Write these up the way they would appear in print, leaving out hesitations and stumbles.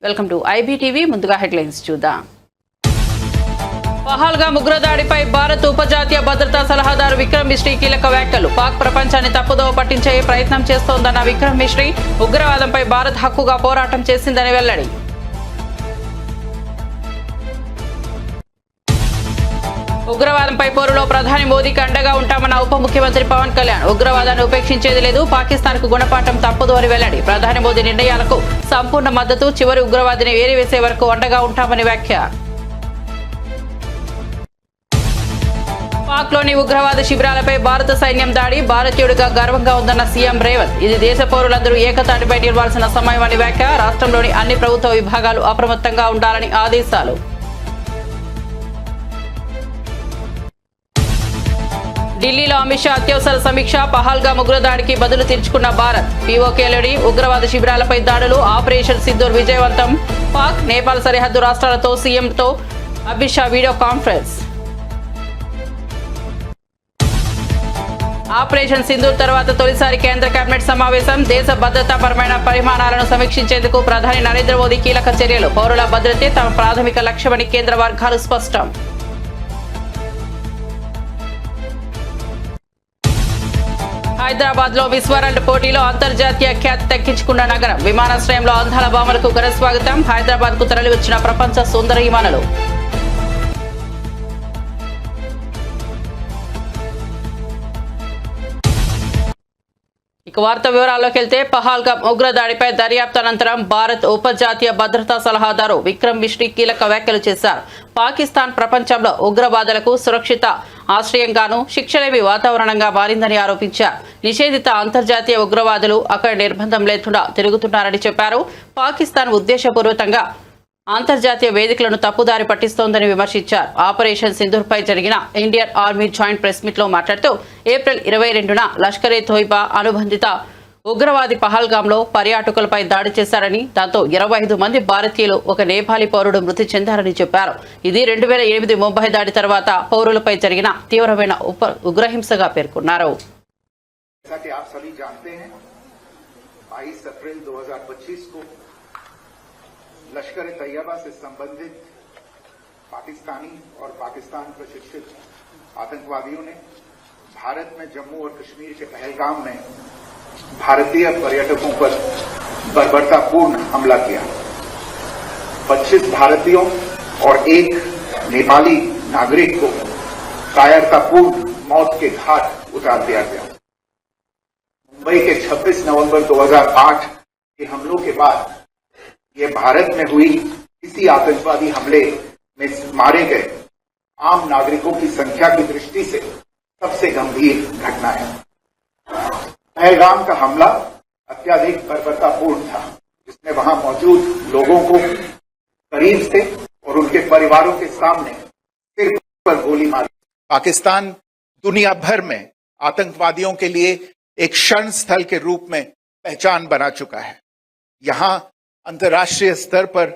Welcome to IBTV. ముందుగా headlines చూద్దాం. పహల్గామ్ ఉగ్రదాడిపై భారత్ ఉపజాతీయ భద్రతా సలహాదారు విక్రమ్ మిశ్రీ కీలక వ్యాఖ్యలు. పాక్ ప్రపంచాన్ని తప్పుదోవ పట్టించే ప్రయత్నం చేస్తోందన్న విక్రమ్ మిశ్రీ ఉగ్రవాదంపై భారత్ హక్కుగా పోరాటం చేసిందని వెల్లడి. ఉగ్రవాదంపై పోరులో ప్రధాని మోదీకి అండగా ఉంటామన్న ఉప ముఖ్యమంత్రి పవన్ కళ్యాణ్. ఉగ్రవాదాన్ని ఉపేక్షించేది లేదు, పాకిస్తాన్ కు గుణపాఠం తప్పదు అని వెల్లడి. ప్రధాని మోదీ నిర్ణయాలకు సంపూర్ణ మద్దతు, చివరి ఉగ్రవాదిని ఏరివేసే వరకు అండగా ఉంటామని వ్యాఖ్య. పాక్లోని ఉగ్రవాద శిబిరాలపై భారత సైన్యం దాడి, భారతీయుడిగా గర్వంగా ఉందన్న సీఎం రేవంత్. ఇది దేశ పౌరులందరూ ఏకతాటిపై నిలవాల్సిన సమయం అని వ్యాఖ్య. రాష్ట్రంలోని అన్ని ప్రభుత్వ విభాగాలు అప్రమత్తంగా ఉండాలని ఆదేశాలు. ఢిల్లీలో అమిత్ షా అత్యవసర సమీక్ష. పహల్గామ్ ఉగ్రదాడికి బదులు తీర్చుకున్న భారత్. పీఓకేలోని ఉగ్రవాద శిబిరాలపై దాడులు, ఆపరేషన్ సింధూర్ విజయవంతం. పాక్ నేపాల్ సరిహద్దు రాష్ట్రాలతో సీఎంతో Amit Shah video conference. Operation Sindoor తర్వాత తొలిసారి కేంద్ర కేబినెట్ సమావేశం. దేశ భద్రతాపరమైన పరిమాణాలను సమీక్షించేందుకు ప్రధాని నరేంద్ర మోదీ కీలక చర్యలు. పౌరుల భద్రతే తమ ప్రాథమిక లక్ష్యమని కేంద్ర వర్గాలు స్పష్టం. హైదరాబాద్ లో మిస్ వరల్డ్ పోటీలో అంతర్జాతీయ ఖ్యాతి దక్కించుకున్న నగరం. విమానాశ్రయంలో అందాల భామలకు ఘన స్వాగతం. హైదరాబాద్ కు తరలివచ్చిన ప్రపంచ సుందరీమణులు. ఇక వార్త వివరాల్లోకి వెళ్తే, పహల్గామ్ ఉగ్రదాడిపై దర్యాప్తు అనంతరం భారత్ ఉప జాతీయ భద్రతా సలహాదారు విక్రమ్ మిశ్రీ కీలక వ్యాఖ్యలు చేశారు. పాకిస్తాన్ ప్రపంచంలో ఉగ్రవాదులకు సురక్షిత ఆశ్రయంగాను, శిక్షలేమి వాతావరణంగా మారిందని ఆరోపించారు. నిషేధిత అంతర్జాతీయ ఉగ్రవాదులు అక్కడ నిర్బంధం లేకుండా తిరుగుతున్నారని చెప్పారు. పాకిస్తాన్ ఉద్దేశపూర్వకంగా అంతర్జాతీయ వేదికలను తప్పుదారి పట్టిస్తోందని విమర్శించారు. ఆపరేషన్ సింధూర్ పై జరిగిన Indian army joint press meet లో మాట్లాడుతూ, ఏప్రిల్ 22న లష్కరే తోయిబా అనుబంధిత ఉగ్రవాది పహల్గామ్లో పర్యాటకులపై దాడి చేశారని, దాంతో 25 మంది భారతీయులు, ఒక నేపాలీ పౌరుడు మృతి చెందారని చెప్పారు. ఇది 2008 ముంబై దాడి తర్వాత పౌరులపై జరిగిన తీవ్రమైన ఉగ్రహింసగా పేర్కొన్నారు. लश्कर तैयबा से संबंधित पाकिस्तानी और पाकिस्तान प्रशिक्षित आतंकवादियों ने भारत में जम्मू और कश्मीर के पहलगाम में भारतीय पर्यटकों पर बर्बरतापूर्ण हमला किया. 25 भारतीयों और एक नेपाली नागरिक को कायरतापूर्ण मौत के घाट उतार दिया गया. मुंबई के 26 नवंबर 2008 के हमलों के बाद ये भारत में हुई किसी आतंकवादी हमले में मारे गए आम नागरिकों की संख्या की दृष्टि से सबसे गंभीर घटना है. पहलगाम का हमला अत्याधिक बर्बरतापूर्ण था, जिसमें वहां मौजूद लोगों को करीब से और उनके परिवारों के सामने सिर पर गोली मारी. पाकिस्तान दुनिया भर में आतंकवादियों के लिए एक शरण स्थल के रूप में पहचान बना चुका है. यहां अंतर्राष्ट्रीय स्तर पर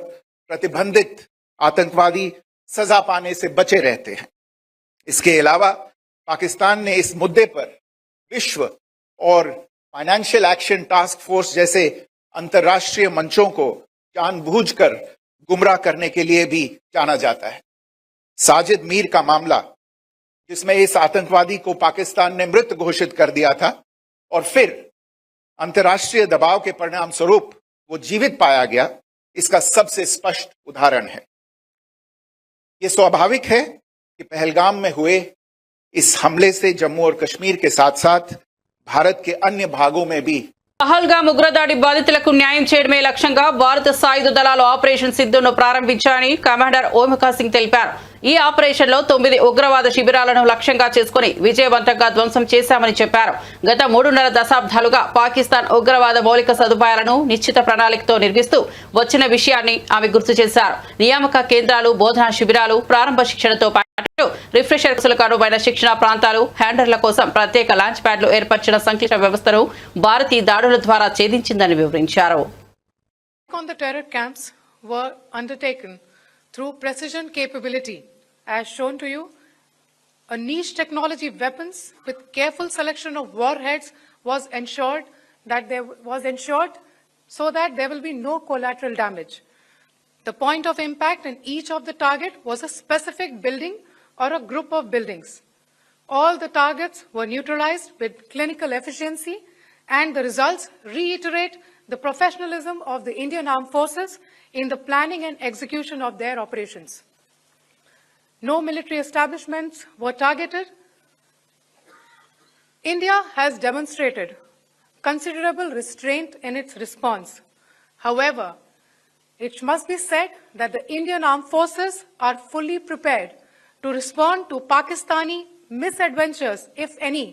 प्रतिबंधित आतंकवादी सजा पाने से बचे रहते हैं. इसके अलावा पाकिस्तान ने इस मुद्दे पर विश्व और फाइनेंशियल एक्शन टास्क फोर्स जैसे अंतर्राष्ट्रीय मंचों को जानबूझकर गुमराह करने के लिए भी जाना जाता है. साजिद मीर का मामला, जिसमें इस आतंकवादी को पाकिस्तान ने मृत घोषित कर दिया था और फिर अंतर्राष्ट्रीय दबाव के परिणाम स्वरूप वो जीवित पाया गया, इसका सबसे स्पष्ट उदाहरण है. ये स्वाभाविक है कि पहलगाम में हुए इस हमले से जम्मू और कश्मीर के साथ साथ भारत के अन्य भागों में भी పహల్గామ్ ఉగ్రదాడి బాధితులకు న్యాయం చేయడమే లక్ష్యంగా భారత సాయుధ దళాలు ఆపరేషన్ సింధూర్ను ప్రారంభించారని కమాండర్ ఓమికా సింగ్ తెలిపారు. ఈ ఆపరేషన్ లో 9 ఉగ్రవాద శిబిరాలను లక్ష్యంగా చేసుకుని విజయవంతంగా ధ్వంసం చేశామని చెప్పారు. గత 3.5 దశాబ్దాలుగా పాకిస్తాన్ ఉగ్రవాద మౌలిక సదుపాయాలను నిశ్చిత ప్రణాళికతో నిర్మిస్తూ వచ్చిన విషయాన్ని ఆమె గుర్తు చేశారు. నియామక కేంద్రాలు, బోధనా శిబిరాలు, ప్రారంభ శిక్షణతో పాటు రిఫ్రెషర్ కోర్సులకు అనువైన శిక్షణ ప్రాంతాలు, హ్యాండర్ల కోసం ప్రత్యేక లాంచ్ ప్యాడ్లు ఏర్పరిచిన సంక్లిష్ట వ్యవస్థను భారతీయ దాడుల ద్వారా ఛేదించిందని వివరించారు. Through precision capability, as shown to you, a niche technology weapons with careful selection of warheads was ensured so that there will be no collateral damage. The point of impact in each of the target was a specific building or a group of buildings. All the targets were neutralized with clinical efficiency, and the results reiterate the professionalism of the Indian Armed Forces in the planning and execution of their operations. No military establishments were targeted. India has demonstrated considerable restraint in its response. However, it must be said that the Indian Armed Forces are fully prepared to respond to Pakistani misadventures, if any,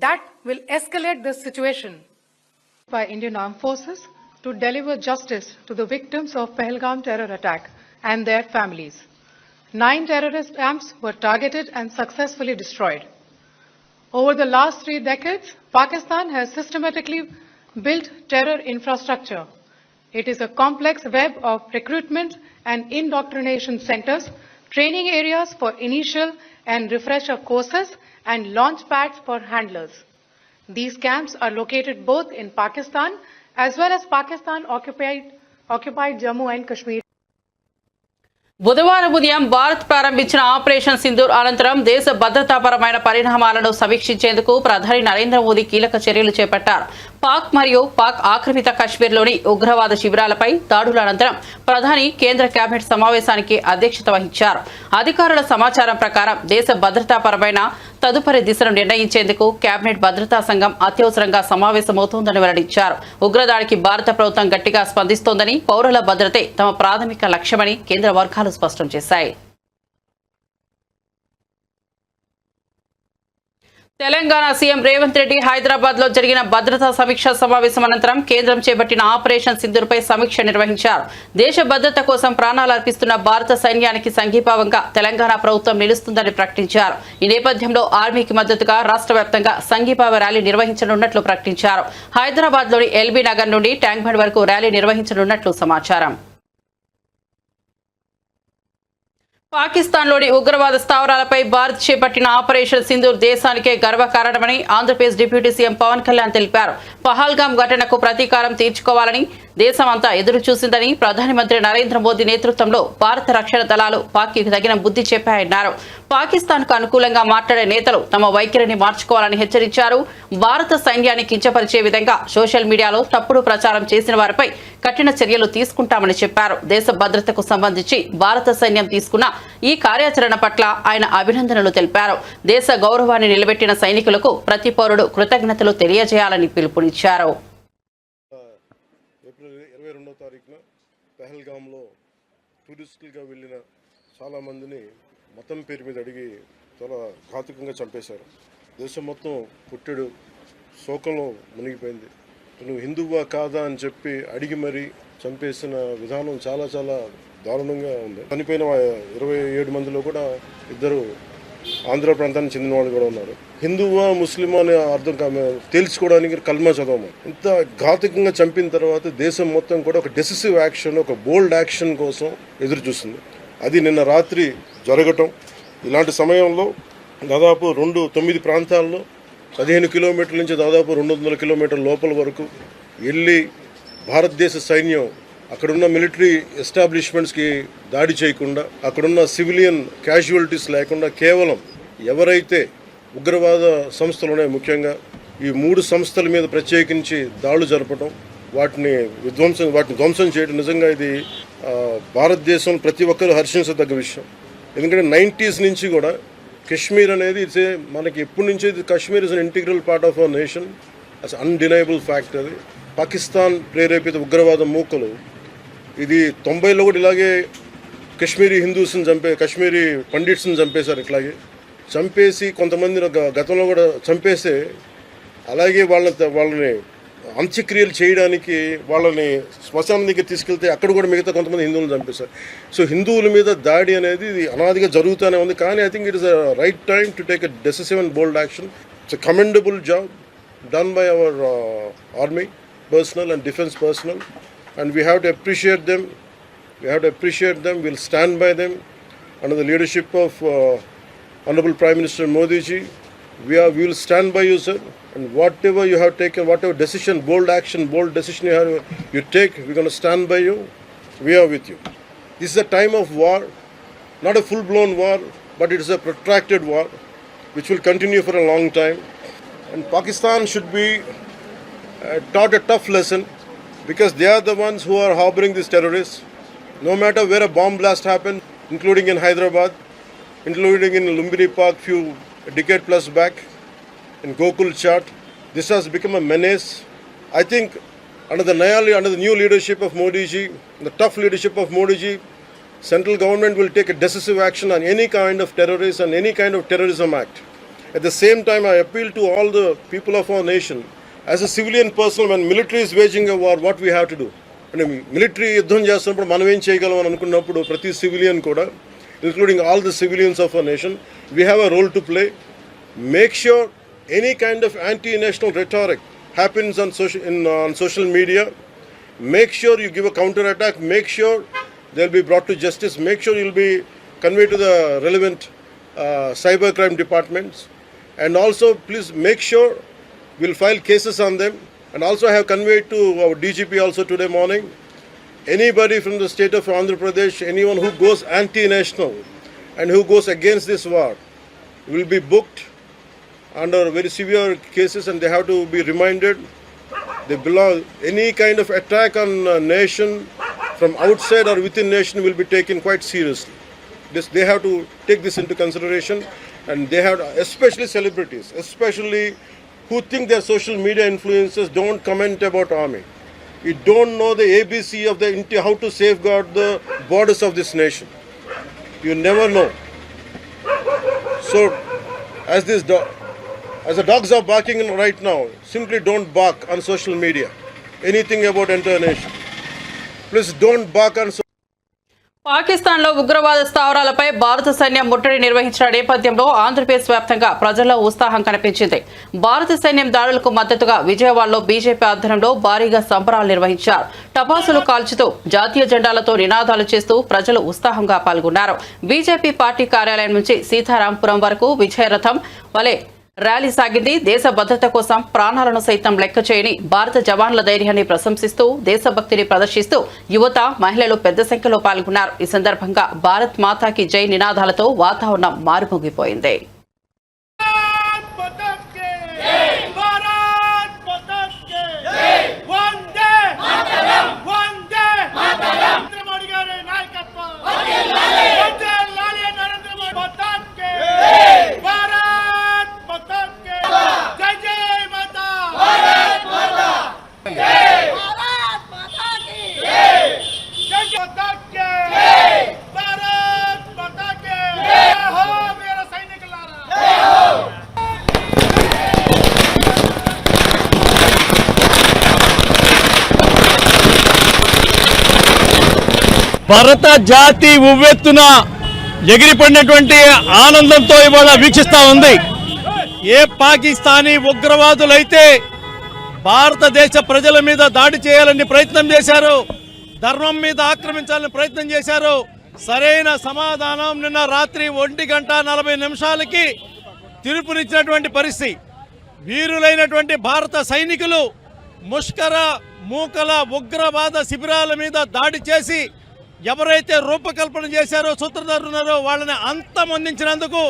that will escalate the situation. By Indian Armed Forces to deliver justice to the victims of Pahalgam terror attack and their families. 9 terrorist camps were targeted and successfully destroyed. Over the last 3 decades, Pakistan has systematically built terror infrastructure. It is a complex web of recruitment and indoctrination centers, training areas for initial and refresher courses, and launch pads for handlers. These camps are located both in Pakistan as well as Pakistan-occupied Jammu and Kashmir. బుధవారం ఉదయం భారత్ ప్రారంభించిన operation Sindoor అనంతరం దేశ భద్రతాపరమైన పరిణామాలను సమీక్షించేందుకు ప్రధాని నరేంద్ర మోదీ కీలక చర్యలు చేపట్టారు. పాక్ మరియు పాక్ ఆక్రమిత కశ్మీర్లోని ఉగ్రవాద శిబిరాలపై దాడుల అనంతరం ప్రధాని కేంద్ర కేబినెట్ సమావేశానికి అధ్యక్షత వహించారు. అధికారుల సమాచారం ప్రకారం దేశ భద్రతాపరమైన తదుపరి దిశను నిర్ణయించేందుకు కేబినెట్ భద్రతా సంఘం అత్యవసరంగా సమావేశమవుతోందని వెల్లడించారు. ఉగ్రదాడికి భారత ప్రభుత్వం గట్టిగా స్పందిస్తోందని, పౌరుల భద్రతే తమ ప్రాథమిక లక్ష్యమని కేంద్ర వర్గాలు స్పష్టం చేశాయి. తెలంగాణ సీఎం రేవంత్ రెడ్డి హైదరాబాద్ లో జరిగిన భద్రతా సమీక్షా సమావేశం అనంతరం కేంద్రం చేపట్టిన ఆపరేషన్ సింధూర్పై సమీక్ష నిర్వహించారు. దేశ భద్రత కోసం ప్రాణాలు అర్పిస్తున్న భారత సైన్యానికి సంఘీభావంగా తెలంగాణ ప్రభుత్వం నిలుస్తుందని ప్రకటించారు. ఈ నేపథ్యంలో ఆర్మీకి మద్దతుగా రాష్ట్ర వ్యాప్తంగా సంఘీభావ ర్యాలీ నిర్వహించనున్నట్లు ప్రకటించారు. హైదరాబాద్ లోని ఎల్బీ నగర్ నుండి ట్యాంక్ బండ్ వరకు ర్యాలీ నిర్వహించనున్నట్లు సమాచారం. పాకిస్తాన్లోని ఉగ్రవాద స్థావరాలపై భారత్ చేపట్టిన ఆపరేషన్ సింధూర్ దేశానికే గర్వకారణమని ఆంధ్రప్రదేశ్ డిప్యూటీ సీఎం పవన్ కళ్యాణ్ తెలిపారు. పహల్గాం ఘటనకు ప్రతీకారం తీర్చుకోవాలని దేశమంతా ఎదురు చూసిందని, ప్రధానమంత్రి నరేంద్ర మోదీ నేతృత్వంలో భారత రక్షణ దళాలు పాక్కి తగిన బుద్ధి చెప్పాయన్నారు. పాకిస్తాన్కు అనుకూలంగా మాట్లాడే నేతలు తమ వైఖరిని మార్చుకోవాలని హెచ్చరించారు. భారత సైన్యాన్ని కించపరిచే విధంగా సోషల్ మీడియాలో తప్పుడు ప్రచారం చేసిన వారిపై కఠిన చర్యలు తీసుకుంటామని చెప్పారు. దేశ భద్రతకు సంబంధించి భారత సైన్యం తీసుకున్న ఈ కార్యాచరణ పట్ల ఆయన అభినందనలు తెలిపారు. దేశ గౌరవాన్ని నిలబెట్టిన సైనికులకు ప్రతి పౌరుడు కృతజ్ఞతలు తెలియజేయాలని పిలుపునిచ్చారు. ఏప్రిల్ 22వ తారీఖున పహల్గామ్లో టూరిస్టులుగా వెళ్ళిన చాలామందిని మతం పేరు మీద అడిగి చాలా ఘాతుకంగా చంపేశారు. దేశం మొత్తం పుట్టెడు శోకంలో మునిగిపోయింది. నువ్వు హిందువా కాదా అని చెప్పి అడిగి మరీ చంపేసిన విధానం చాలా చాలా దారుణంగా ఉంది. చనిపోయిన 27 మందిలో కూడా 2 ఆంధ్ర ప్రాంతానికి చెందిన వాళ్ళు కూడా ఉన్నారు. హిందువా ముస్లిమా అనే అర్థం తేల్చుకోవడానికి కల్మా చదవము. ఇంత ఘాతుకంగా చంపిన తర్వాత దేశం మొత్తం కూడా ఒక డెసిసివ్ యాక్షన్, ఒక బోల్డ్ యాక్షన్ కోసం ఎదురు చూస్తుంది. అది నిన్న రాత్రి జరగటం. ఇలాంటి సమయంలో దాదాపు 9 ప్రాంతాల్లో 15 కిలోమీటర్ల నుంచి దాదాపు 200 కిలోమీటర్ల లోపల వరకు వెళ్ళి భారతదేశ సైన్యం అక్కడున్న మిలిటరీ ఎస్టాబ్లిష్మెంట్స్కి దాడి చేయకుండా, అక్కడున్న సివిలియన్ క్యాజువాలిటీస్ లేకుండా కేవలం ఎవరైతే ఉగ్రవాద సంస్థలు ఉన్నాయో, ముఖ్యంగా ఈ 3 సంస్థల మీద ప్రత్యేకించి దాడులు జరపడం, వాటిని ధ్వంసం చేయడం నిజంగా ఇది భారతదేశం ప్రతి ఒక్కరు హర్షించదగ్గ విషయం. ఎందుకంటే 90s నుంచి కూడా కశ్మీర్ అనేది మనకి ఎప్పటి నుంచి Kashmir is an integral part of our nation. As undeniable fact. అది పాకిస్తాన్ ప్రేరేపిత ఉగ్రవాద మూకలు ఇది 90లో కూడా ఇలాగే కశ్మీరీ హిందూస్ని కశ్మీరీ పండిట్స్ని చంపేశారు. ఇట్లాగే చంపేసి కొంతమంది గతంలో కూడా చంపేస్తే అలాగే వాళ్ళని అంత్యక్రియలు చేయడానికి వాళ్ళని శ్మశానం దగ్గర తీసుకెళ్తే అక్కడ కూడా మిగతా కొంతమంది హిందువులను చంపేశారు. సో హిందువుల మీద దాడి అనేది ఇది అనాదిగా జరుగుతూనే ఉంది. కానీ I think it is a right time to take a decisive and bold action. It's a commendable job done by our army personnel and defense personnel, and we have to appreciate them. We'll stand by them under the leadership of Honorable Prime Minister Modi ji. We will stand by you, sir, and whatever you have taken, whatever decision, bold action, bold decision you take, we're going to stand by you. We are with you. This is a time of war, not a full-blown war, but it is a protracted war which will continue for a long time. And Pakistan should be taught a tough lesson because they are the ones who are harboring these terrorists. No matter where a bomb blast happened, including in Hyderabad, including in Lumbini Park a decade plus back, in Gokul Chat, this has become a menace. I think under the new leadership of Modi ji, the tough leadership of Modi ji, central government will take a decisive action on any kind of terrorist and any kind of terrorism act. At the same time, I appeal to all the people of our nation, as a civilian person, when military is waging a war, what we have to do? Military యుద్ధం చేస్తున్నప్పుడు మనం ఏం చేయగలం అని అనుకున్నప్పుడు ప్రతి civilian కూడా, including all the civilians of our nation, we have a role to play. Make sure any kind of anti-national rhetoric happens on social media. Make sure you give a counter-attack. Make sure they'll be brought to justice. Make sure you'll be conveyed to the relevant cybercrime departments. And also, please make sure we'll file cases on them. And also I have conveyed to our DGP also today morning, anybody from the state of Andhra Pradesh, anyone who goes anti-national and who goes against this war will be booked under very severe cases, and they have to be reminded they belong. Any kind of attack on a nation from outside or within nation will be taken quite seriously. They have to take this into consideration, and they have, especially celebrities, especially who think their social media influencers, don't comment about army. You don't know the ABC of how to safeguard the borders of this nation. You never know. So, as the dogs are barking right now, simply don't bark on social media. Anything about entire nation. Please don't bark on. పాకిస్తాన్లో ఉగ్రవాద స్థావరాలపై భారత సైన్యం ముట్టడి నిర్వహించిన నేపథ్యంలో ఆంధ్రప్రదేశ్ వ్యాప్తంగా ప్రజల్లో ఉత్సాహం కనిపించింది. భారత సైన్యం దాడులకు మద్దతుగా విజయవాడలో బీజేపీ ఆధ్వర్యంలో భారీగా సంబరాలు నిర్వహించారు. టపాసులు కాల్చుతూ జాతీయ జెండాలతో నినాదాలు చేస్తూ ప్రజలు ఉత్సాహంగా పాల్గొన్నారు. బీజేపీ పార్టీ కార్యాలయం నుంచి సీతారాంపురం వరకు విజయరథం వలె ర్యాలీ సాగింది. దేశ భద్రత కోసం ప్రాణాలను సైతం లెక్క చేయని భారత జవాన్ల ధైర్యాన్ని ప్రశంసిస్తూ దేశభక్తిని ప్రదర్శిస్తూ యువత, మహిళలు పెద్ద సంఖ్యలో పాల్గొన్నారు. ఈ సందర్భంగా భారత్ మాతాకి జై నినాదాలతో వాతావరణం మారుమోగిపోయింది. భారత జాతి ఉవ్వెత్తున ఎగిరిపడినటువంటి ఆనందంతో ఇవాళ వీక్షిస్తూ ఉంది. ఏ పాకిస్తానీ ఉగ్రవాదులైతే భారతదేశ ప్రజల మీద దాడి చేయాలని ప్రయత్నం చేశారో, ధర్మం మీద ఆక్రమించాలని ప్రయత్నం చేశారో, సరైన సమాధానం నిన్న రాత్రి 1:40 తీర్పునిచ్చినటువంటి పరిస్థితి. వీరులైనటువంటి భారత సైనికులు ముష్కర మూకల ఉగ్రవాద శిబిరాల మీద దాడి చేసి ఎవరైతే రూపకల్పన చేశారో, సూత్రధారులున్నారో వాళ్ళని అంతమొందించినందుకు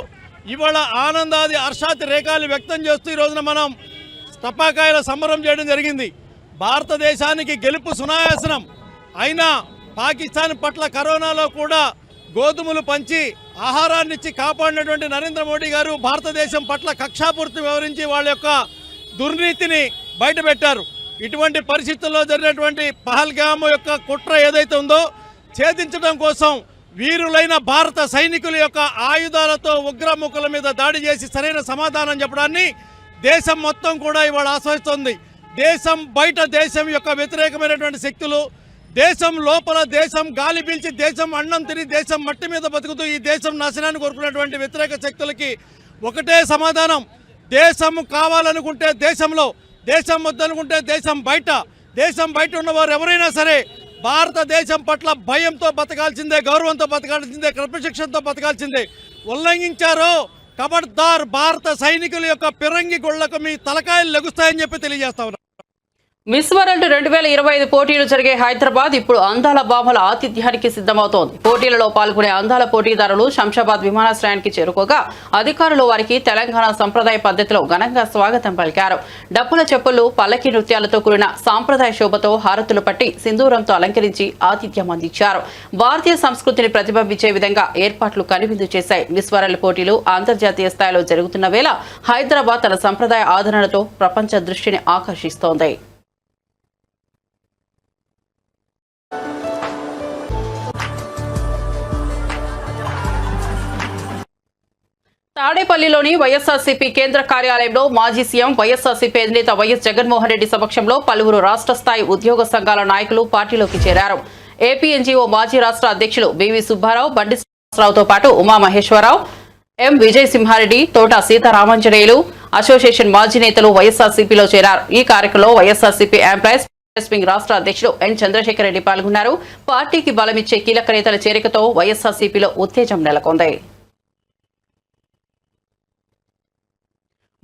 ఇవాళ ఆనందాది హర్షాతి రేఖలు వ్యక్తం చేస్తూ ఈ రోజున మనం టపాకాయల సంబరం చేయడం జరిగింది. భారతదేశానికి గెలుపు సునాయాసనం అయినా పాకిస్తాన్ పట్ల కరోనాలో కూడా గోధుమలు పంచి ఆహారాన్నిచ్చి కాపాడినటువంటి నరేంద్ర మోడీ గారు భారతదేశం పట్ల కక్షాపూర్తి వివరించి వాళ్ళ యొక్క దుర్నీతిని బయటపెట్టారు. ఇటువంటి పరిస్థితుల్లో జరిగినటువంటి పహల్గామ్ యొక్క కుట్ర ఏదైతే ఉందో ఛేదించడం కోసం వీరులైన భారత సైనికుల యొక్క ఆయుధాలతో ఉగ్రముఖుల మీద దాడి చేసి సరైన సమాధానం చెప్పడాన్ని దేశం మొత్తం కూడా ఇవాళ ఆస్వాదిస్తోంది. దేశం బయట దేశం యొక్క వ్యతిరేకమైనటువంటి శక్తులు, దేశం లోపల దేశం గాలి పీల్చి దేశం అన్నం తిని దేశం మట్టి మీద బతుకుతూ ఈ దేశం నాశనాన్ని కోరుకున్నటువంటి వ్యతిరేక శక్తులకి ఒకటే సమాధానం. దేశం కావాలనుకుంటే దేశంలో, దేశం వద్దనుకుంటే దేశం బయట ఉన్నవారు ఎవరైనా సరే భారతదేశం పట్ల భయంతో బతకాల్సిందే, గౌరవంతో బతకాల్సిందే, క్రమశిక్షణతో బతకాల్సిందే. ఉల్లంఘించారో ఖబర్దార్ భారత సైనికుల యొక్క పిరంగి గొళ్లకు మీ తలకాయలు లెగుస్తాయని చెప్పి తెలియజేస్తా ఉన్నారు. మిస్ వరల్డ్ 2025 పోటీలు జరిగే హైదరాబాద్ ఇప్పుడు అందాల భామల ఆతిథ్యానికి సిద్ధమవుతోంది. పోటీలలో పాల్గొనే అందాల పోటీదారులు శంషాబాద్ విమానాశ్రయానికి చేరుకోగా అధికారులు వారికి తెలంగాణ సంప్రదాయ పద్ధతిలో ఘనంగా స్వాగతం పలికారు. డప్పుల చెప్పులు, పల్లకి నృత్యాలతో కూడిన సాంప్రదాయ శోభతో హారతులు పట్టి సింధూరంతో అలంకరించి ఆతిథ్యం అందించారు. భారతీయ సంస్కృతిని ప్రతిబింబించే విధంగా ఏర్పాట్లు కనువిందు చేశాయి. మిస్ వరల్డ్ పోటీలు అంతర్జాతీయ స్థాయిలో జరుగుతున్న వేళ హైదరాబాద్ తన సంప్రదాయ ఆదరణతో ప్రపంచ దృష్టిని ఆకర్షిస్తోంది. తాడేపల్లిలోని వైఎస్ఆర్సీపీ కేంద్ర కార్యాలయంలో మాజీ సీఎం వైఎస్ఆర్సీపీ అధినేత వైఎస్ జగన్మోహన్ రెడ్డి సమక్షంలో పలువురు రాష్ట్ర స్థాయి ఉద్యోగ సంఘాల నాయకులు పార్టీలోకి చేరారు. ఏపీ ఎన్జీఓ మాజీ రాష్ట్ర అధ్యక్షులు బివి సుబ్బారావు, బండి శ్రీనివాసరావుతో పాటు ఉమామహేశ్వరరావు, ఎం విజయ్ సింహారెడ్డి, తోట సీతారామాంజనేయులు అసోసియేషన్ మాజీ నేతలు వైఎస్ఆర్సీపీలో చేరారు. ఈ కార్యక్రమంలో వైఎస్ఆర్సీపీ ఎంప్లాయీస్ వింగ్ రాష్ట్ర అధ్యక్షులు ఎన్ చంద్రశేఖర్ రెడ్డి పాల్గొన్నారు. పార్టీకి బలమిచ్చే కీలక నేతల చేరికతో వైఎస్ఆర్సీపీలో ఉత్తేజం నెలకొంది.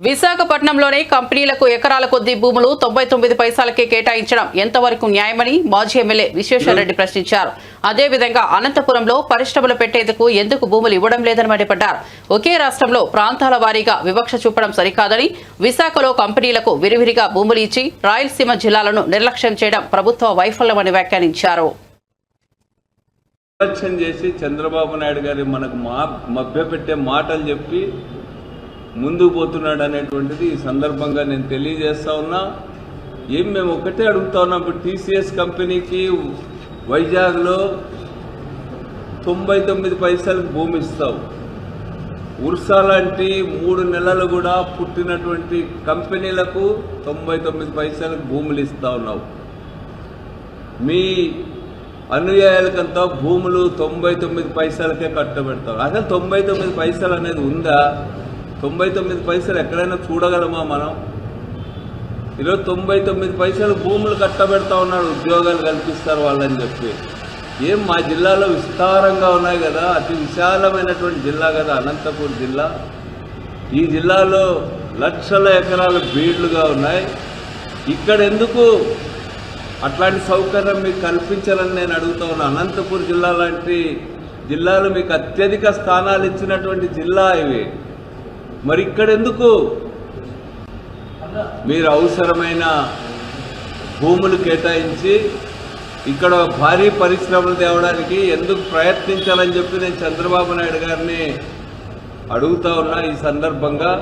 విశాఖపట్నంలోనే కంపెనీలకు ఎకరాల కొద్దీ భూములు 99 పైసలకే కేటాయించడం ఎంతవరకు న్యాయమని మాజీ ఎమ్మెల్యే విశ్వేశ్వరరెడ్డి ప్రశ్నించారు. అదేవిధంగా అనంతపురంలో పరిశ్రమలు పెట్టేందుకు ఎందుకు భూములు ఇవ్వడం లేదని మండిపడ్డారు. ఒకే రాష్ట్రంలో ప్రాంతాల వారీగా వివక్ష చూపడం సరికాదని, విశాఖలో కంపెనీలకు విరివిరిగా భూములు ఇచ్చి రాయలసీమ జిల్లాలను నిర్లక్ష్యం చేయడం ప్రభుత్వ వైఫల్యమని వ్యాఖ్యానించారు. చంద్రబాబు నాయుడు గారి మనకు మభ్యపెట్టే మాటలు చెప్పి ముందుకు పోతున్నాడు అనేటువంటిది ఈ సందర్భంగా నేను తెలియజేస్తా ఉన్నా. మేము ఒకటే అడుగుతా ఉన్నాం. ఇప్పుడు టీసీఎస్ కంపెనీకి వైజాగ్లో 99 పైసలకు భూమి ఇస్తావు. ఉర్సా లాంటి 3 నెలలు కూడా పుట్టినటువంటి కంపెనీలకు 99 పైసలకు భూములు ఇస్తా ఉన్నావు. మీ అనుయాయులకంతా భూములు 99 పైసలకే కట్టబెడతావు. అసలు 99 పైసలు అనేది ఉందా? 99 పైసలు ఎక్కడైనా చూడగలమా మనం? ఈరోజు 99 పైసలు భూములు కట్టబెడతా ఉన్నాడు, ఉద్యోగాలు కల్పిస్తారు వాళ్ళని చెప్పి. మా జిల్లాలో విస్తారంగా ఉన్నాయి కదా, అతి విశాలమైనటువంటి జిల్లా కదా అనంతపూర్ జిల్లా. ఈ జిల్లాలో లక్షల ఎకరాల బీడ్లుగా ఉన్నాయి. ఇక్కడ ఎందుకు అట్లాంటి సౌకర్యం మీకు కల్పించాలని నేను అడుగుతా ఉన్నా. అనంతపూర్ జిల్లా లాంటి జిల్లాలు మీకు అత్యధిక స్థానాలు ఇచ్చినటువంటి జిల్లా ఇవి. మరి ఇక్కడ ఎందుకు మీరు అవసరమైన భూములు కేటాయించి ఇక్కడ భారీ పరిశ్రమలు తేవడానికి ఎందుకు ప్రయత్నించాలని చెప్పి నేను చంద్రబాబు నాయుడు గారిని అడుగుతా ఉన్నా ఈ సందర్భంగా.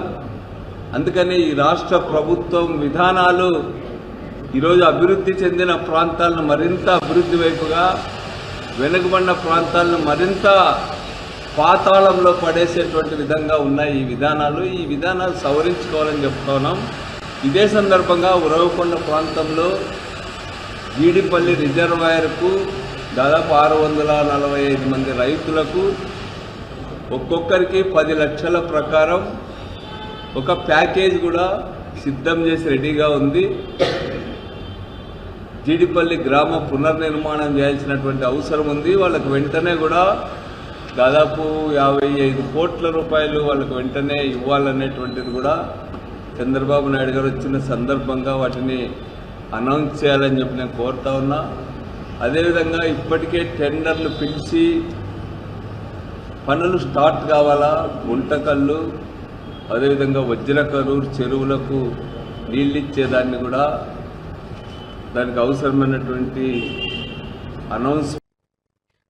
అందుకని ఈ రాష్ట్ర ప్రభుత్వం విధానాలు ఈరోజు అభివృద్ధి చెందిన ప్రాంతాలను మరింత అభివృద్ధి వైపుగా, వెనుకబడిన ప్రాంతాలను మరింత పాతాళంలో పడేసేటువంటి విధంగా ఉన్నాయి ఈ విధానాలు సవరించుకోవాలని చెప్తా ఉన్నాం. ఇదే సందర్భంగా ఉరవకొండ ప్రాంతంలో జీడిపల్లి రిజర్వాయర్కు దాదాపు 645 మంది రైతులకు ఒక్కొక్కరికి 10 లక్షల ప్రకారం ఒక ప్యాకేజ్ కూడా సిద్ధం చేసి రెడీగా ఉంది. జీడిపల్లి గ్రామ పునర్నిర్మాణం చేయాల్సినటువంటి అవసరం ఉంది. వాళ్ళకు వెంటనే కూడా దాదాపు 55 కోట్ల రూపాయలు వాళ్ళకు వెంటనే ఇవ్వాలనేటువంటిది కూడా చంద్రబాబు నాయుడు గారు వచ్చిన సందర్భంగా వాటిని అనౌన్స్ చేయాలని చెప్పి నేను కోరుతా ఉన్నా. అదేవిధంగా ఇప్పటికే టెండర్లు పిలిచి పనులు స్టార్ట్ కావాలా. గుంటకల్లు, అదేవిధంగా వజ్రకరూరు చెరువులకు నీళ్ళిచ్చేదాన్ని కూడా దానికి అవసరమైనటువంటి అనౌన్స్.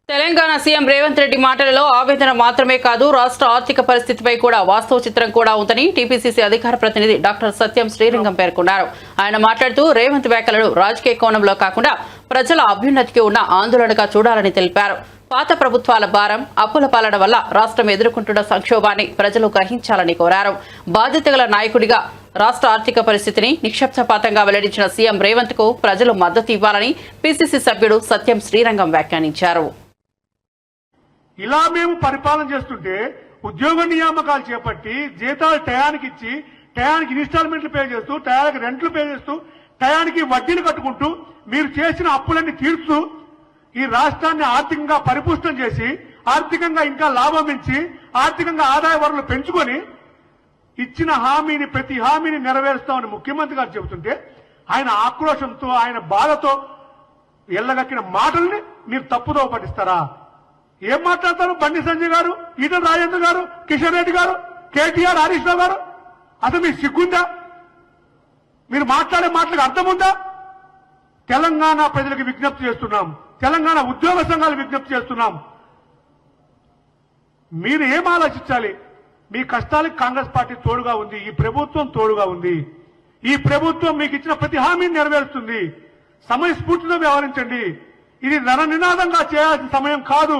తెలంగాణ సీఎం రేవంత్ రెడ్డి మాటలలో ఆవేదన మాత్రమే కాదు, రాష్ట్ర ఆర్థిక పరిస్థితిపై కూడా వాస్తవ చిత్రం కూడా ఉందని టీపీసీసీ అధికార ప్రతినిధి డాక్టర్ సత్యం శ్రీరంగం పేర్కొన్నారు. ఆయన మాట్లాడుతూ రేవంత్ వ్యాఖ్యలను రాజకీయ కోణంలో కాకుండా ప్రజల అభ్యున్నతికి ఉన్న ఆందోళనగా చూడాలని తెలిపారు. పాత ప్రభుత్వాల భారం, అప్పుల పాలన వల్ల రాష్ట్రం ఎదుర్కొంటున్న సంక్షోభాన్ని ప్రజలు గ్రహించాలని కోరారు. బాధ్యత గల నాయకుడిగా రాష్ట్ర ఆర్థిక పరిస్థితిని నిక్షేపపాతంగా వెల్లడించిన సీఎం రేవంత్ కు ప్రజలు మద్దతు ఇవ్వాలని పీసీసీ సభ్యుడు సత్యం శ్రీరంగం వ్యాఖ్యానించారు. ఇలా మేము పరిపాలన చేస్తుంటే ఉద్యోగ నియామకాలు చేపట్టి జీతాలు టయానికి ఇచ్చి, టయానికి ఇన్స్టాల్మెంట్లు పే చేస్తూ, టయానికి రెంట్లు పే చేస్తూ, టయానికి వడ్డీలు కట్టుకుంటూ, మీరు చేసిన అప్పులన్నీ తీర్చుతూ ఈ రాష్ట్రాన్ని ఆర్థికంగా పరిపుష్టం చేసి, ఆర్థికంగా ఇంకా లాభం ఇచ్చి, ఆర్థికంగా ఆదాయ వనరులు పెంచుకొని ఇచ్చిన హామీని, ప్రతి హామీని నెరవేరుస్తామని ముఖ్యమంత్రి గారు చెబుతుంటే ఆయన ఆక్రోశంతో ఆయన బాధతో ఎల్లగక్కిన మాటల్ని మీరు తప్పుదో పట్టిస్తారా? ఏం మాట్లాడతారు బండి సంజయ్ గారు, ఈటల రాజేంద్ర గారు, కిషన్ రెడ్డి గారు, కేటీఆర్, హరీష్ రావు గారు? అసలు మీకు సిగ్గుందా? మీరు మాట్లాడే మాటలకు అర్థం ఉందా? తెలంగాణ ప్రజలకు విజ్ఞప్తి చేస్తున్నాం, తెలంగాణ ఉద్యోగ సంఘాలకు విజ్ఞప్తి చేస్తున్నాం. మీరు ఏం ఆలోచించాలి? మీ కష్టాలకు కాంగ్రెస్ పార్టీ తోడుగా ఉంది, ఈ ప్రభుత్వం తోడుగా ఉంది. ఈ ప్రభుత్వం మీకు ఇచ్చిన ప్రతి హామీని నెరవేరుస్తుంది. సమయస్ఫూర్తితో వ్యవహరించండి. ఇది నరనినాదంగా చేయాల్సిన సమయం కాదు.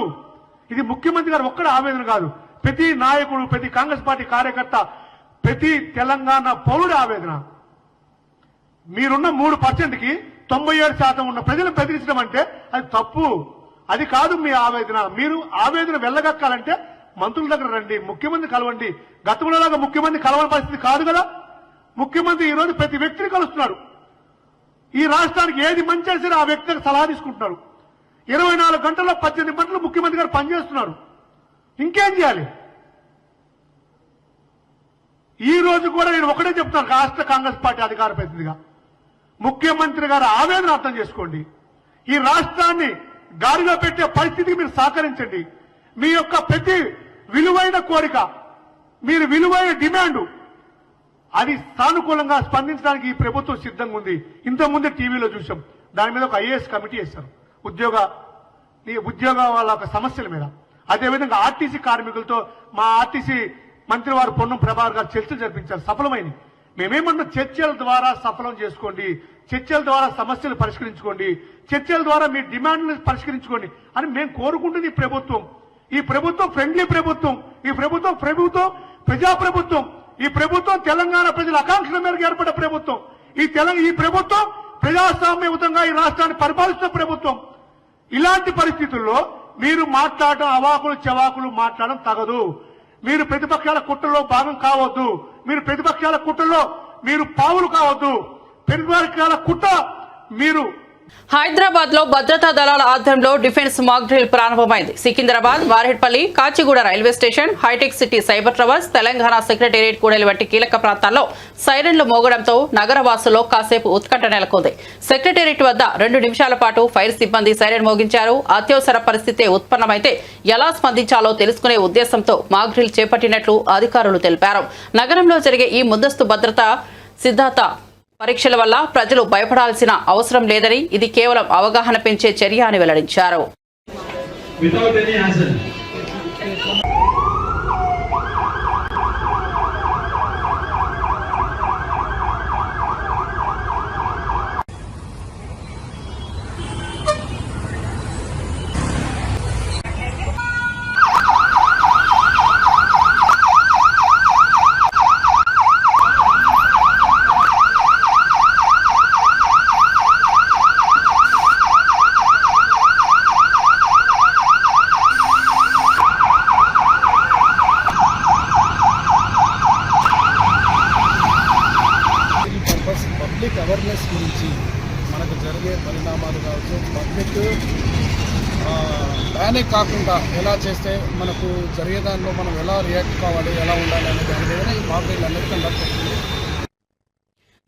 ఇది ముఖ్యమంత్రి గారు ఒక్కడే ఆవేదన కాదు, ప్రతి నాయకుడు, ప్రతి కాంగ్రెస్ పార్టీ కార్యకర్త, ప్రతి తెలంగాణ పౌరుడి ఆవేదన. మీరున్న 3%కి 97% ఉన్న ప్రజలను బెదిరించడం అంటే అది తప్పు. అది కాదు మీ ఆవేదన. మీరు ఆవేదన వెళ్ళగక్కాలంటే మంత్రుల దగ్గర రండి, ముఖ్యమంత్రి కలవండి. గతంలోలాగా ముఖ్యమంత్రి కలవని పరిస్థితి కాదు కదా. ముఖ్యమంత్రి ఈ రోజు ప్రతి వ్యక్తిని కలుస్తున్నారు. ఈ రాష్ట్రానికి ఏది మంచి సరే ఆ వ్యక్తికి సలహా తీసుకుంటున్నారు. 24 గంటల్లో 18 గంటలు ముఖ్యమంత్రి గారు పనిచేస్తున్నారు. ఇంకేం చేయాలి? ఈ రోజు కూడా నేను ఒకటే చెప్తాను, రాష్ట్ర కాంగ్రెస్ పార్టీ అధికార ప్రతినిధిగా, ముఖ్యమంత్రి గారు ఆవేదన అర్థం చేసుకోండి. ఈ రాష్ట్రాన్ని గాడిలో పెట్టే పరిస్థితికి మీరు సహకరించండి. మీ యొక్క ప్రతి విలువైన కోరిక, మీరు విలువైన డిమాండ్, అది సానుకూలంగా స్పందించడానికి ఈ ప్రభుత్వం సిద్ధంగా ఉంది. ఇంతకుముందే టీవీలో చూసాం, దాని మీద ఒక ఐఏఎస్ కమిటీ వేశారు ఉద్యోగ వాళ్ళ ఒక సమస్యల మీద. అదేవిధంగా ఆర్టీసీ కార్మికులతో మా ఆర్టీసీ మంత్రి వారు పొన్నం ప్రభాకర్ గారు చర్చలు జరిపించారు, సఫలమైంది. మేమేమన్నా చర్చల ద్వారా సఫలం చేసుకోండి, చర్చల ద్వారా సమస్యలు పరిష్కరించుకోండి, చర్చల ద్వారా మీ డిమాండ్లు పరిష్కరించుకోండి అని మేము కోరుకుంటుంది ఈ ప్రభుత్వం. ఈ ప్రభుత్వం ఫ్రెండ్లీ ప్రభుత్వం, ఈ ప్రభుత్వం ప్రజాప్రభుత్వం, ఈ ప్రభుత్వం తెలంగాణ ప్రజల ఆకాంక్షల మేరకు ఏర్పడ్డ ప్రభుత్వం. ఈ ప్రభుత్వం ప్రజాస్వామ్యయుతంగా ఈ రాష్ట్రాన్ని పరిపాలిస్తున్న ప్రభుత్వం. ఇలాంటి పరిస్థితుల్లో మీరు మాట్లాడటం, అవాకులు చెవాకులు మాట్లాడడం తగదు. మీరు ప్రతిపక్షాల కుట్రలో భాగం కావద్దు. మీరు ప్రతిపక్షాల కుట్రలో మీరు పావులు కావద్దు. ప్రతిపక్షాల కుట్ర మీరు. హైదరాబాద్ లో భద్రతా దళాల ఆధ్వర్యంలో డిఫెన్స్ మాక్ డ్రిల్ ప్రారంభమైంది. Secunderabad, Varedpalli, Kacheguda railway station, hitech city, cyber towers, Telangana secretariat కూడలి వంటి కీలక ప్రాంతాల్లో సైరన్లు మోగడంతో నగరవాసుల్లో కాసేపు ఉత్కంఠ నెలకొంది. సెక్రటేరియట్ వద్ద 2 నిమిషాల పాటు ఫైర్ సిబ్బంది సైరన్ మోగించారు. అత్యవసర పరిస్థితి ఉత్పన్నమైతే ఎలా స్పందించాలో తెలుసుకునే ఉద్దేశంతో మాక్ డ్రిల్ చేపట్టినట్లు అధికారులు తెలిపారు. నగరంలో జరిగే ఈ ముందస్తు భద్రతా సిద్ధాంత పరీక్షల వల్ల ప్రజలు భయపడాల్సిన అవసరం లేదని, ఇది కేవలం అవగాహన పెంచే చర్య అని వెల్లడించారు. పబ్లిక్ అవేర్నెస్ గురించి మనకు జరిగే పరిణామాలు కావచ్చు, పబ్లిక్ ప్యానిక్ కాకుండా ఎలా చేస్తే మనకు జరిగే దానిలో మనం ఎలా రియాక్ట్ కావాలి, ఎలా ఉండాలి అనే దాని మీద ఈ మాక్ డ్రిల్ అనేది కండక్ట్ అవుతుంది.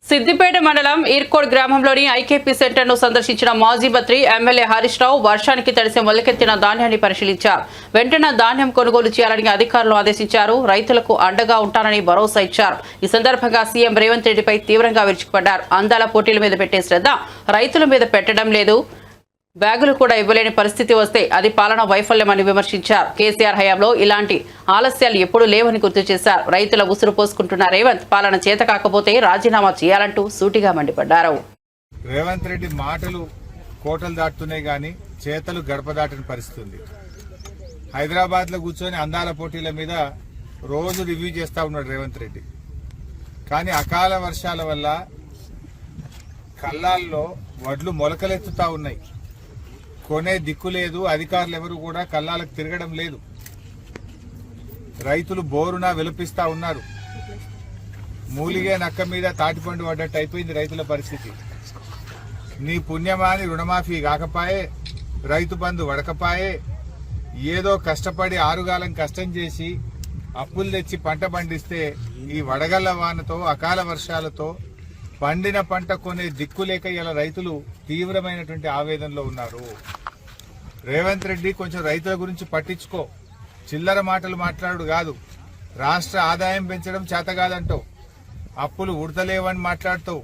సిద్దిపేట మండలం ఈర్కోడ్ గ్రామంలోని ఐకేపీ సెంటర్ ను సందర్శించిన మాజీ మంత్రి ఎమ్మెల్యే హరీష్ రావు వర్షానికి తడిసి మొలకెత్తిన ధాన్యాన్ని పరిశీలించారు. వెంటనే ధాన్యం కొనుగోలు చేయాలని అధికారులు ఆదేశించారు. రైతులకు అండగా ఉంటానని భరోసా ఇచ్చారు. ఈ సందర్భంగా సీఎం రేవంత్ రెడ్డిపై తీవ్రంగా విరుచుకుపడ్డారు. అందాల పోటీల మీద పెట్టే శ్రద్ధ రైతుల మీద పెట్టడం లేదు. బ్యాగులు కూడా ఇవ్వలేని పరిస్థితి వస్తే అది పాలన వైఫల్యమని విమర్శించారు. కేసీఆర్ హయాంలో ఇలాంటి ఆలస్యాలు ఎప్పుడూ లేవని గుర్తు చేశారు. రైతుల ఉసురు పోసుకుంటున్న రేవంత్ పాలన చేత కాకపోతే రాజీనామా చేయాలంటూ సూటిగా మండిపడ్డారు. రేవంత్ రెడ్డి మాటలు కోటలు దాటుతున్నాయి గాని చేతలు గడప దాటిన పరిస్థితి ఉంది. హైదరాబాద్ లో కూర్చొని అందాల పోటీల మీద రోజు రివ్యూ చేస్తా ఉన్నాడు రేవంత్ రెడ్డి. కానీ అకాల వర్షాల వల్ల కల్లాల్లో వడ్లు మొలకలెత్తుతా ఉన్నాయి. కొనే దిక్కు లేదు. అధికారులు ఎవరు కూడా కల్లాలకు తిరగడం లేదు. రైతులు బోరున విలపిస్తా ఉన్నారు. మూలిగే నక్క మీద తాటిపండు పడ్డట్టు అయిపోయింది రైతుల పరిస్థితి. నీ పుణ్యమాని రుణమాఫీ కాకపాయే, రైతు బంధు వడకపాయే, ఏదో కష్టపడి ఆరుగాలం కష్టం చేసి అప్పులు తెచ్చి పంట పండిస్తే ఈ వడగళ్ల వానతో అకాల వర్షాలతో పండిన పంట కొనే దిక్కులేక ఇలా రైతులు తీవ్రమైనటువంటి ఆవేదనలో ఉన్నారు. రేవంత్ రెడ్డి కొంచెం రైతుల గురించి పట్టించుకో. చిల్లర మాటలు మాట్లాడు కాదు. రాష్ట్ర ఆదాయం పెంచడం చేత కాదంటావు, అప్పులు ఉడతలేవని మాట్లాడుతావు.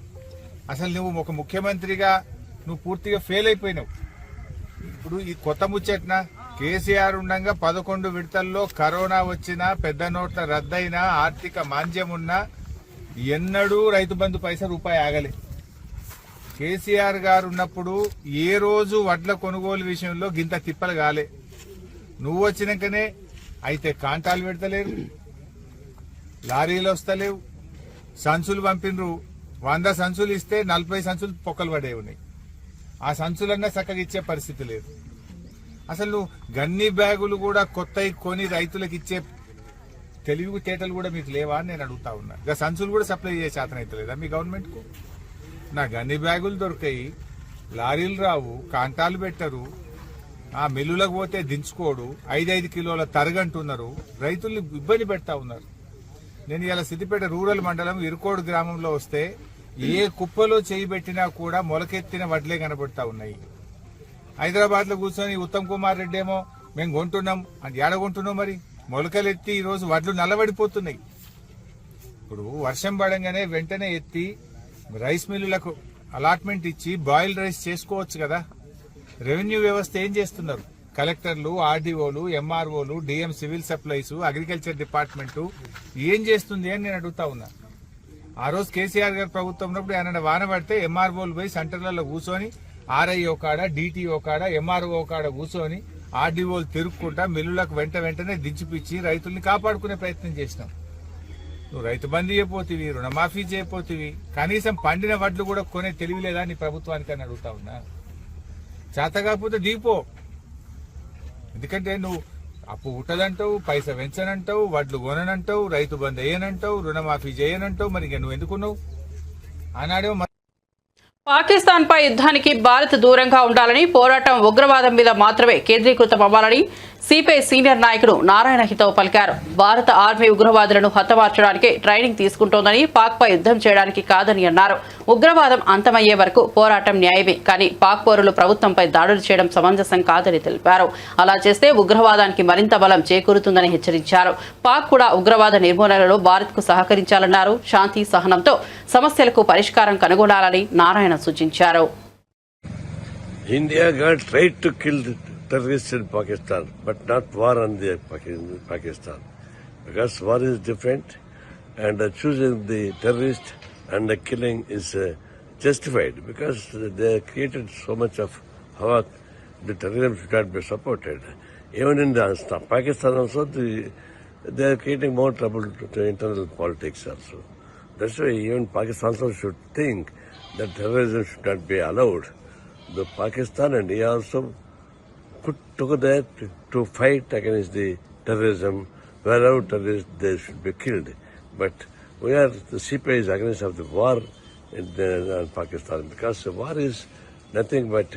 అసలు నువ్వు ఒక ముఖ్యమంత్రిగా నువ్వు పూర్తిగా ఫెయిల్ అయిపోయినావు. ఇప్పుడు ఈ కొత్త ముచ్చట్న కేసీఆర్ ఉండగా 11 విడతల్లో కరోనా వచ్చినా, పెద్ద నోట్ల రద్దయినా, ఆర్థిక మాంద్యం ఉన్నా ఎన్నడూ రైతు బంధు పైసా రూపాయి ఆగలే. కేసీఆర్ గారు ఉన్నప్పుడు ఏ రోజు వడ్ల కొనుగోలు విషయంలో గింత తిప్పలు కాలే. నువ్వు వచ్చినాకనే అయితే కాంటాలు పెడతలేరు, లారీలు వస్తలేవు, సంచులు పంపినరు. 100 సంచులు ఇస్తే 40 సంచులు పొక్కలు పడే ఉన్నాయి. ఆ సంచులన్నా చక్కగా ఇచ్చే పరిస్థితి లేదు. అసలు నువ్వు గన్ని బ్యాగులు కూడా కొత్తవి కొని రైతులకు ఇచ్చే తెలివితేటలు కూడా మీకు లేవా అని నేను అడుగుతా ఉన్నా. ఇక సంచులు కూడా సప్లై చేసే శాతం అయితే లేదా మీ గవర్నమెంట్కు? నా గన్ని బ్యాగులు దొరికాయి, లారీలు రావు, కాంటాలు పెట్టరు, ఆ మిల్లులకు పోతే దించుకోడు, 5 కిలోల తరగంటున్నారు, రైతుల్ని ఇబ్బంది పెడతా ఉన్నారు. నేను ఇలా సిద్దిపేట రూరల్ మండలం ఇరుకోడు గ్రామంలో వస్తే ఏ కుప్పలో చేయి పెట్టినా కూడా మొలకెత్తిన వడ్లే కనబడతా ఉన్నాయి. హైదరాబాద్ లో కూర్చొని ఉత్తమ్ కుమార్ రెడ్డి ఏమో మేము కొంటున్నాం అని ఏడగొంటున్నాం. మరి మొలకలెత్తి ఈ రోజు వడ్లు నల్లబడిపోతున్నాయి. ఇప్పుడు వర్షం పడంగానే వెంటనే ఎత్తి రైస్ మిల్లులకు అలాట్మెంట్ ఇచ్చి బాయిల్డ్ రైస్ చేసుకోవచ్చు కదా. రెవెన్యూ వ్యవస్థ ఏం చేస్తున్నారు? కలెక్టర్లు, ఆర్డీఓలు, ఎంఆర్ఓలు, DM civil supplies, agriculture department ఏం చేస్తుంది అని నేను అడుగుతా ఉన్నా. ఆ రోజు కేసీఆర్ గారి ప్రభుత్వం ఉన్నప్పుడు ఏమైనా వాన పడితే ఎంఆర్ఓలు పోయి సెంటర్లలో కూర్చొని ఆర్ఐఓ కాడ, డిటిఓ కాడ, ఎంఆర్ఓ కాడ కూర్చొని ఆర్డీఓలు తిరుక్కుంటా మిల్లులకు వెంటనే దించిపిచ్చి రైతుల్ని కాపాడుకునే ప్రయత్నం చేసినాం. నువ్వు రైతు బంధు చేయపోతివి, రుణమాఫీ చేయపోతివి, కనీసం పండిన వడ్లు కూడా కొనే తెలివి లేదా నీ ప్రభుత్వానికి అని అడుగుతా ఉన్నా. చేత కాకపోతే దీపో. ఎందుకంటే నువ్వు అప్పు ఉట్టదంటావు, పైసా పెంచనంటావు, వడ్లు కొననంటావు, రైతు బంధు వేయనంటావు, రుణమాఫీ చేయనంటావు. మరి నువ్వు ఎందుకున్నావు? ఆనాడేమో పాకిస్తాన్ పై యుద్ధానికి భారత్ దూరంగా ఉండాలని, పోరాటం ఉగ్రవాదం మీద మాత్రమే కేంద్రీకృతం అవ్వాలని సిపిఐ సీనియర్ నాయకుడు నారాయణ హితవు పలికారు. భారత ఆర్మీ ఉగ్రవాదులను హతమార్చడానికి ట్రైనింగ్ తీసుకుంటోందని, పాక్ పై యుద్ధం చేయడానికి కాదని అన్నారు. ఉగ్రవాదం అంతమయ్యే వరకు పోరాటం న్యాయమే, కానీ పాక్ పౌరులు ప్రభుత్వంపై దాడులు చేయడం సమంజసం కాదని తెలిపారు. అలా చేస్తే ఉగ్రవాదానికి మరింత బలం చేకూరుతుందని హెచ్చరించారు. పాక్ కూడా ఉగ్రవాద నిర్మూలనలో భారత్ కు సహకరించాలన్నారు. శాంతి సహనంతో సమస్యలకు పరిష్కారం కనుగొనాలని నారాయణ సూచించారు. India got right to kill the terrorists in Pakistan, but not war on the Pakistan, because war is different, and choosing the terrorist and the killing is justified because they created so much of havoc. The terrorism should not be supported. Even in Pakistan also, they are creating more trouble to internal politics also. That's why even Pakistan also should think that terrorism should not be allowed. The Pakistan and India also put together to fight against the terrorism. Wherever terrorists, they should be killed. But the CPI is against of the war in Pakistan, because the war is nothing but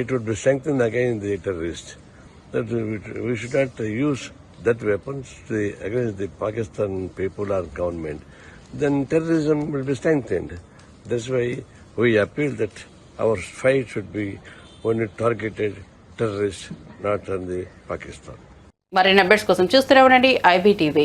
it would be strengthened against the terrorists. That we should not use that weapons against the Pakistan people or government. Then terrorism will be strengthened. That's why we appeal that our fight should be only targeted terrorists, not on the Pakistan. మరిన్ని updates కోసం చూస్తూనే ఉండండి IBTV.